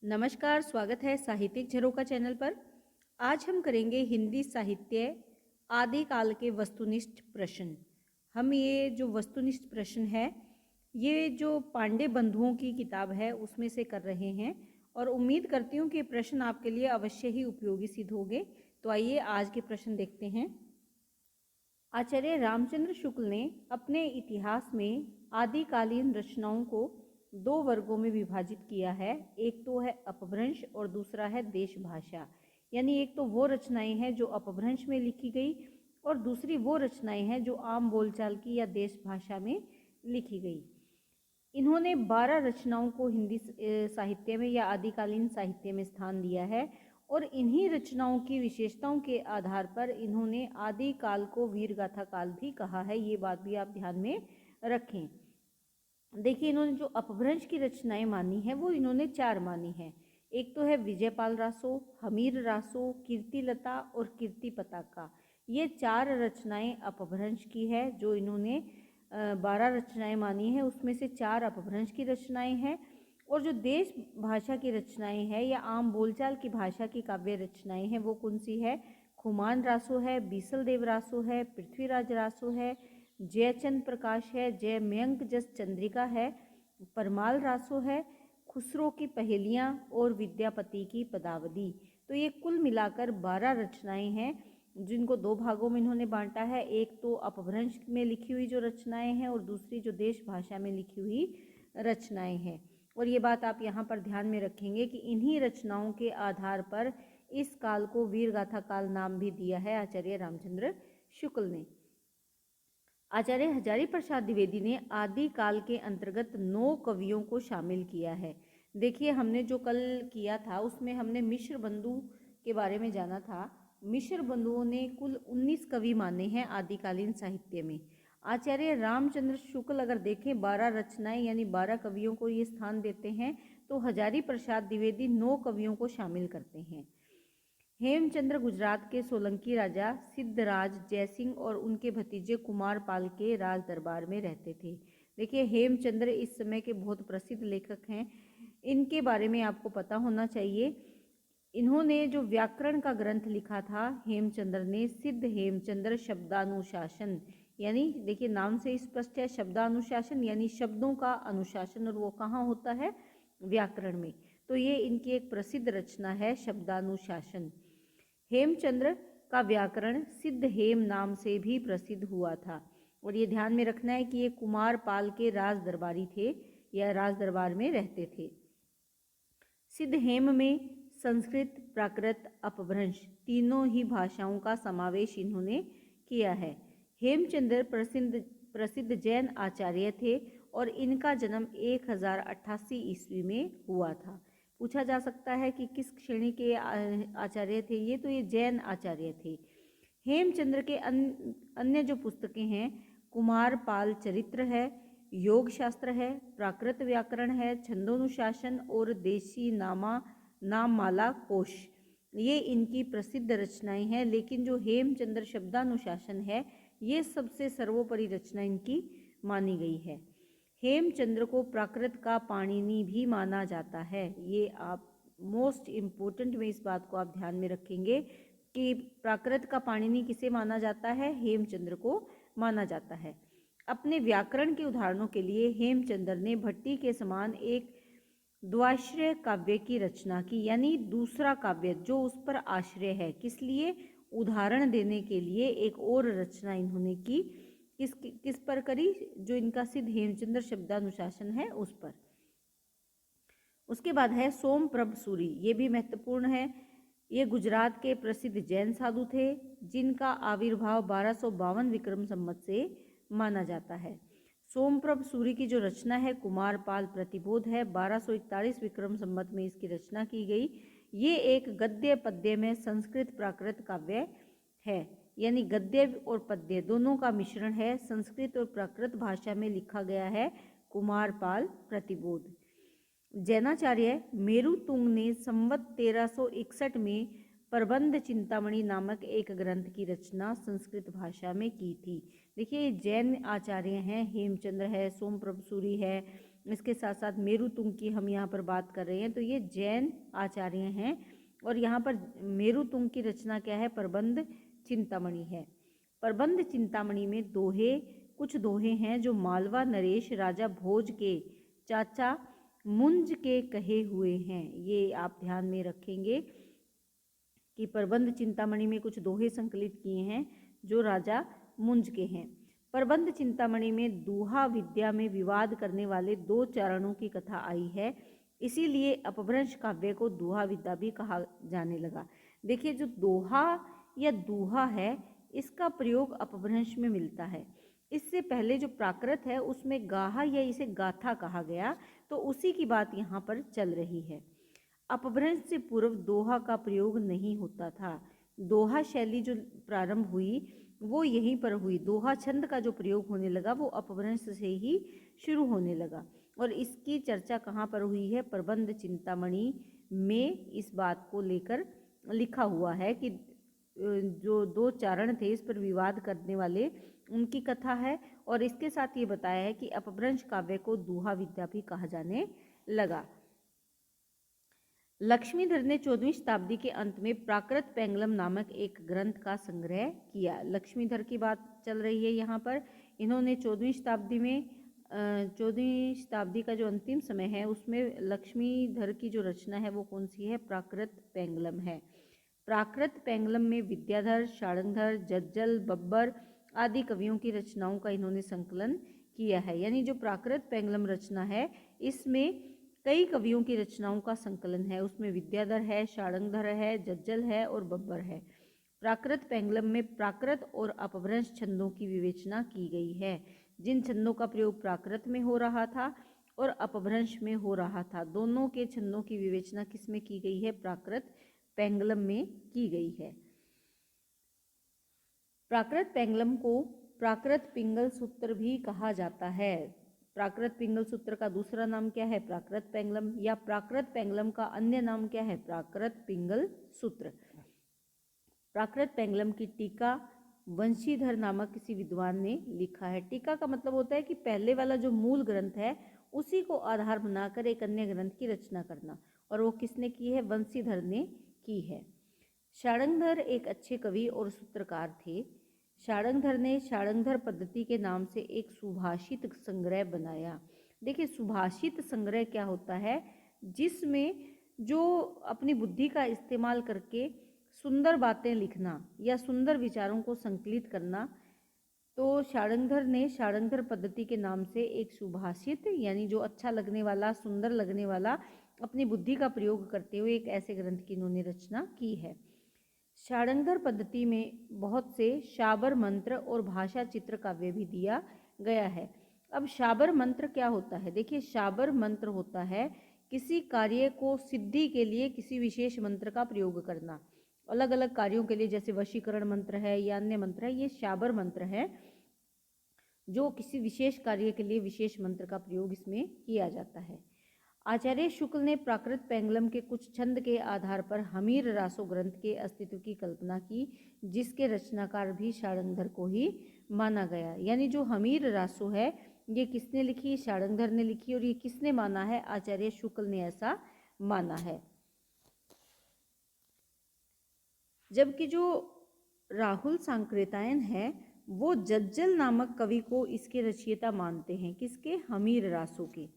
नमस्कार, स्वागत है साहित्यिक झरोखा चैनल पर। आज हम करेंगे हिंदी साहित्य आदिकाल के वस्तुनिष्ठ प्रश्न। हम ये जो वस्तुनिष्ठ प्रश्न है, ये जो पांडे बंधुओं की किताब है उसमें से कर रहे हैं और उम्मीद करती हूँ कि प्रश्न आपके लिए अवश्य ही उपयोगी सिद्ध होंगे। तो आइए आज के प्रश्न देखते हैं। आचार्य रामचंद्र शुक्ल ने अपने इतिहास में आदिकालीन रचनाओं को दो वर्गों में विभाजित किया है। एक तो है अपभ्रंश और दूसरा है देश भाषा। यानी एक तो वो रचनाएं हैं जो अपभ्रंश में लिखी गई और दूसरी वो रचनाएं हैं जो आम बोलचाल की या देश भाषा में लिखी गई। इन्होंने 12 रचनाओं को हिंदी साहित्य में या आदिकालीन साहित्य में स्थान दिया है और इन्हीं रचनाओं की विशेषताओं के आधार पर इन्होंने आदि काल को वीरगाथा काल भी कहा है। ये बात भी आप ध्यान में रखें। देखिए, इन्होंने जो अपभ्रंश की रचनाएं मानी है वो इन्होंने 4 मानी है। एक तो है विजयपाल रासो, हमीर रासो, कीर्तिलता और कीर्ति पताका। ये 4 रचनाएं अपभ्रंश की है। जो इन्होंने 12 रचनाएं मानी है उसमें से 4 अपभ्रंश की रचनाएं हैं। और जो देश भाषा की रचनाएं हैं या आम बोलचाल की भाषा की काव्य रचनाएं हैं वो कौन सी है? खुमान रासो है, बीसल देव रासो है, पृथ्वीराज रासो है, जयचंद प्रकाश है, जय मयंक जस चंद्रिका है, परमाल रासो है, खुसरो की पहेलियाँ और विद्यापति की पदावली। तो ये कुल मिलाकर 12 रचनाएं हैं जिनको दो भागों में इन्होंने बांटा है। एक तो अपभ्रंश में लिखी हुई जो रचनाएं हैं और दूसरी जो देश भाषा में लिखी हुई रचनाएं हैं। और ये बात आप यहाँ पर ध्यान में रखेंगे कि इन्हीं रचनाओं के आधार पर इस काल को वीरगाथा काल नाम भी दिया है आचार्य रामचंद्र शुक्ल ने। आचार्य हजारी प्रसाद द्विवेदी ने आदि काल के अंतर्गत 9 कवियों को शामिल किया है। देखिए, हमने जो कल किया था उसमें हमने मिश्र बंधु के बारे में जाना था। मिश्र बंधुओं ने कुल 19 कवि माने हैं आदिकालीन साहित्य में। आचार्य रामचंद्र शुक्ल अगर देखें 12 रचनाएं यानी 12 कवियों को ये स्थान देते हैं, तो हजारी प्रसाद द्विवेदी 9 कवियों को शामिल करते हैं। हेमचंद्र गुजरात के सोलंकी राजा सिद्धराज जयसिंह और उनके भतीजे कुमार पाल के राज दरबार में रहते थे। देखिए, हेमचंद्र इस समय के बहुत प्रसिद्ध लेखक हैं। इनके बारे में आपको पता होना चाहिए। इन्होंने जो व्याकरण का ग्रंथ लिखा था हेमचंद्र ने, सिद्ध हेमचंद्र शब्दानुशासन, यानी देखिए नाम से स्पष्ट है, शब्दानुशासन यानी शब्दों का अनुशासन, और वो कहाँ होता है? व्याकरण में। तो ये इनकी एक प्रसिद्ध रचना है शब्दानुशासन। हेमचंद्र का व्याकरण सिद्ध हेम नाम से भी प्रसिद्ध हुआ था। और ये ध्यान में रखना है कि ये कुमार पाल के राज दरबारी थे या राज दरबार में रहते थे। सिद्ध हेम में संस्कृत, प्राकृत, अपभ्रंश तीनों ही भाषाओं का समावेश इन्होंने किया है। हेमचंद्र प्रसिद्ध जैन आचार्य थे और इनका जन्म 1088 ईस्वी में हुआ था। पूछा जा सकता है कि किस श्रेणी के आचार्य थे ये? तो ये जैन आचार्य थे। हेमचंद्र के अन्य जो पुस्तकें हैं, कुमार पाल चरित्र है, योग शास्त्र है, प्राकृत व्याकरण है, छंदोनुशासन और देशी नाममाला कोश, ये इनकी प्रसिद्ध रचनाएं हैं। लेकिन जो हेमचंद्र शब्दानुशासन है ये सबसे सर्वोपरि रचना इनकी मानी गई है। हेमचंद्र को प्राकृत का पाणिनि भी माना जाता है। ये आप मोस्ट इम्पोर्टेंट में इस बात को आप ध्यान में रखेंगे कि प्राकृत का पाणिनि किसे माना जाता है? हेमचंद्र को माना जाता है। अपने व्याकरण के उदाहरणों के लिए हेमचंद्र ने भट्टी के समान एक द्वाश्रय काव्य की रचना की, यानी दूसरा काव्य जो उस पर आश्रय है। किस लिए? उदाहरण देने के लिए एक और रचना इन्होंने की। किस पर करी? जो इनका सिद्ध हेमचंद्र शब्दानुशासन है उस पर। उसके बाद है सोमप्रभ सूरी, ये भी महत्वपूर्ण है। ये गुजरात के प्रसिद्ध जैन साधु थे जिनका आविर्भाव 1252 विक्रम संवत से माना जाता है। सोमप्रभ सूरी की जो रचना है कुमार पाल प्रतिबोध है, 1241 विक्रम संवत में इसकी रचना की गई। ये एक गद्य पद्य में संस्कृत प्राकृत काव्य है, यानी गद्य और पद्य दोनों का मिश्रण है। संस्कृत और प्राकृत भाषा में लिखा गया है कुमार पाल प्रतिबोध। जैनाचार्य मेरुतुंग ने संवत 1361 में प्रबंध चिंतामणि नामक एक ग्रंथ की रचना संस्कृत भाषा में की थी। देखिए, जैन आचार्य हैं, हेमचंद्र है, सोमप्रभ सूरी है, इसके साथ साथ मेरुतुंग की हम यहाँ पर बात कर रहे हैं तो ये जैन आचार्य हैं। और यहाँ पर मेरुतुंग की रचना क्या है? प्रबंध चिंतामणि है। प्रबंध चिंतामणि में दोहे, कुछ दोहे हैं जो मालवा नरेश राजा भोज के चाचा मुंज के कहे हुए हैं। ये आप ध्यान में रखेंगे कि प्रबंध चिंतामणि में कुछ दोहे संकलित किए हैं जो राजा मुंज के हैं। प्रबंध चिंतामणि में दोहा विद्या में विवाद करने वाले दो चारणों की कथा आई है, इसीलिए अपभ्रंश काव्य को दोहा विद्या भी कहा जाने लगा। देखिए, जो दोहा या दूहा है इसका प्रयोग अपभ्रंश में मिलता है। इससे पहले जो प्राकृत है उसमें गाहा या इसे गाथा कहा गया, तो उसी की बात यहाँ पर चल रही है। अपभ्रंश से पूर्व दोहा का प्रयोग नहीं होता था। दोहा शैली जो प्रारंभ हुई वो यहीं पर हुई। दोहा छंद का जो प्रयोग होने लगा वो अपभ्रंश से ही शुरू होने लगा। और इसकी चर्चा कहाँ पर हुई है? प्रबंध चिंतामणि में इस बात को लेकर लिखा हुआ है कि जो दो चारण थे इस पर विवाद करने वाले उनकी कथा है। और इसके साथ ये बताया है कि अपभ्रंश काव्य को दोहा विद्या भी कहा जाने लगा। लक्ष्मीधर ने 14वीं शताब्दी के अंत में प्राकृत पेंगलम नामक एक ग्रंथ का संग्रह किया। लक्ष्मीधर की बात चल रही है यहाँ पर। इन्होंने 14वीं शताब्दी में 14वीं शताब्दी का जो अंतिम समय है उसमें लक्ष्मीधर की जो रचना है वो कौन सी है? प्राकृत पेंगलम है। प्राकृत पेंगलम में विद्याधर, शार्ंगधर, जज्जल, बब्बर आदि कवियों की रचनाओं का इन्होंने संकलन किया है। यानी जो प्राकृत पेंगलम रचना है इसमें कई कवियों की रचनाओं का संकलन है। उसमें विद्याधर है, शार्ंगधर है, जज्जल है और बब्बर है। प्राकृत पेंगलम में प्राकृत और अपभ्रंश छंदों की विवेचना की गई है। जिन छंदों का प्रयोग प्राकृत में हो रहा था और अपभ्रंश में हो रहा था, दोनों के छंदों की विवेचना किस में की गई है? प्राकृत पेंगलम में की गई है। प्राकृत पेंगलम को प्राकृत पिंगल सूत्र भी कहा जाता है। प्राकृत पिंगल सूत्र का दूसरा नाम क्या है? प्राकृत पेंगलम। या प्राकृत पेंगलम का अन्य नाम क्या है? प्राकृत पिंगल सूत्र। प्राकृत पेंगलम की टीका वंशीधर नामक किसी विद्वान ने लिखा है। टीका का मतलब होता है कि पहले वाला जो मूल ग्रंथ है उसी को आधार बनाकर एक अन्य ग्रंथ की रचना करना, और वो किसने की है? वंशीधर ने की है। शार्ंगधर एक अच्छे कवि और सूत्रकार थे। शार्ंगधर ने शार्ंगधर पद्धति के नाम से एक सुभाषित संग्रह बनाया। देखिए, सुभाषित संग्रह क्या होता है? जिसमें जो अपनी बुद्धि का इस्तेमाल करके सुंदर बातें लिखना या सुंदर विचारों को संकलित करना। तो शार्ंगधर ने शार्ंगधर पद्धति के नाम से एक सुभाषित यानी जो अच्छा लगने वाला, सुंदर लगने वाला, अपनी बुद्धि का प्रयोग करते हुए एक ऐसे ग्रंथ की इन्होंने रचना की है। शार्ंगधर पद्धति में बहुत से शाबर मंत्र और भाषा चित्र काव्य भी दिया गया है। अब शाबर मंत्र क्या होता है? देखिए, शाबर मंत्र होता है किसी कार्य को सिद्धि के लिए किसी विशेष मंत्र का प्रयोग करना। अलग अलग कार्यों के लिए, जैसे वशीकरण मंत्र है या अन्य मंत्र है, ये शाबर मंत्र है जो किसी विशेष कार्य के लिए विशेष मंत्र का प्रयोग इसमें किया जाता है। आचार्य शुक्ल ने प्राकृत पेंगलम के कुछ छंद के आधार पर हमीर रासो ग्रंथ के अस्तित्व की कल्पना की, जिसके रचनाकार भी शार्ंगधर को ही माना गया। यानी जो हमीर रासो है ये किसने लिखी? शार्ंगधर ने लिखी। और ये किसने माना है? आचार्य शुक्ल ने ऐसा माना है। जबकि जो राहुल सांकृतायन है वो जज्जल नामक कवि को इसके रचयिता मानते हैं। किसके? हमीर रासो के।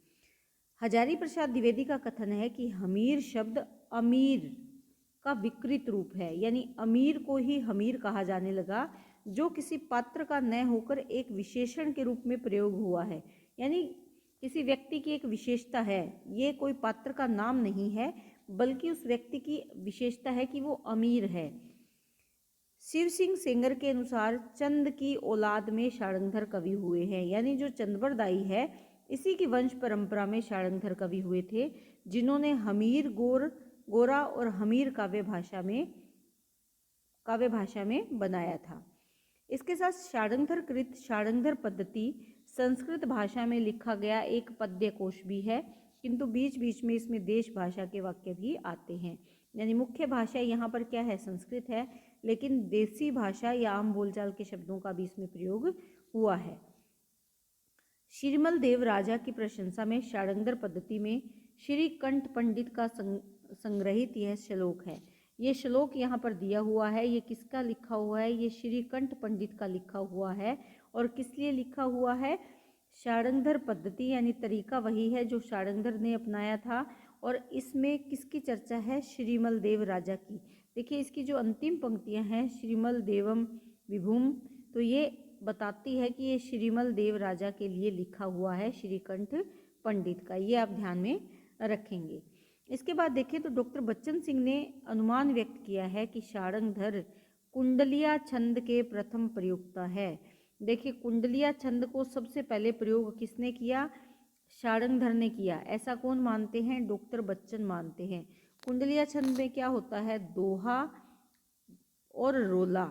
हजारी प्रसाद द्विवेदी का कथन है कि हमीर शब्द अमीर का विकृत रूप है। यानी अमीर को ही हमीर कहा जाने लगा, जो किसी पात्र का न होकर एक विशेषण के रूप में प्रयोग हुआ है। यानी किसी व्यक्ति की एक विशेषता है, ये कोई पात्र का नाम नहीं है, बल्कि उस व्यक्ति की विशेषता है कि वो अमीर है। शिव सिंह सेंगर के अनुसार चंद की औलाद में शार्ंगधर कवि हुए हैं। यानी जो चंद्रबरदाई है इसी की वंश परंपरा में शार्ंगधर कवि हुए थे, जिन्होंने हमीर गोरा और हमीर काव्य भाषा में बनाया था। इसके साथ शार्ंगधर कृत शार्ंगधर पद्धति संस्कृत भाषा में लिखा गया एक पद्य कोश भी है, किंतु बीच बीच में इसमें देश भाषा के वाक्य भी आते हैं। यानी मुख्य भाषा यहाँ पर क्या है? संस्कृत है, लेकिन देसी भाषा या आम बोलचाल के शब्दों का भी इसमें प्रयोग हुआ है। श्रीमल देव राजा की प्रशंसा में षडांगर पद्धति में श्री कंठ पंडित का संग्रहित यह श्लोक है। ये श्लोक यहाँ पर दिया हुआ है, ये किसका लिखा हुआ है? ये श्री कंठ पंडित का लिखा हुआ है। और किस लिए लिखा हुआ है? षडांगर पद्धति यानी तरीका वही है जो षडांगर ने अपनाया था। और इसमें किसकी चर्चा है? श्रीमल देव राजा की। देखिए इसकी जो अंतिम पंक्तियां हैं, श्रीमल देवम विभुम, तो ये बताती है कि ये श्रीमल देव राजा के लिए लिखा हुआ है, श्रीकंठ पंडित का। ये आप ध्यान में रखेंगे। इसके बाद देखें तो डॉक्टर बच्चन सिंह ने अनुमान व्यक्त किया है कि षडांगर कुंडलिया छंद के प्रथम प्रयोक्ता है। देखिए कुंडलिया छंद को सबसे पहले प्रयोग किसने किया? षडांगर ने किया। ऐसा कौन मानते हैं? डॉक्टर बच्चन मानते हैं। कुंडलिया छंद में क्या होता है? दोहा और रोला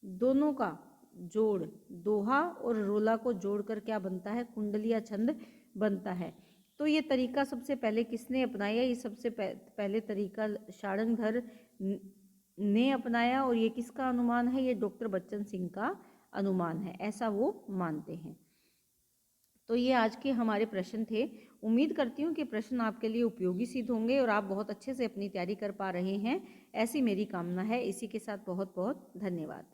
दोनों का जोड़, दोहा और रोला को जोड़कर क्या बनता है? कुंडलिया छंद बनता है। तो ये तरीका सबसे पहले किसने अपनाया? ये सबसे पहले तरीका षडांगर ने अपनाया। और ये किसका अनुमान है? ये डॉक्टर बच्चन सिंह का अनुमान है, ऐसा वो मानते हैं। तो ये आज के हमारे प्रश्न थे। उम्मीद करती हूँ कि प्रश्न आपके लिए उपयोगी सिद्ध होंगे और आप बहुत अच्छे से अपनी तैयारी कर पा रहे हैं, ऐसी मेरी कामना है। इसी के साथ बहुत बहुत धन्यवाद।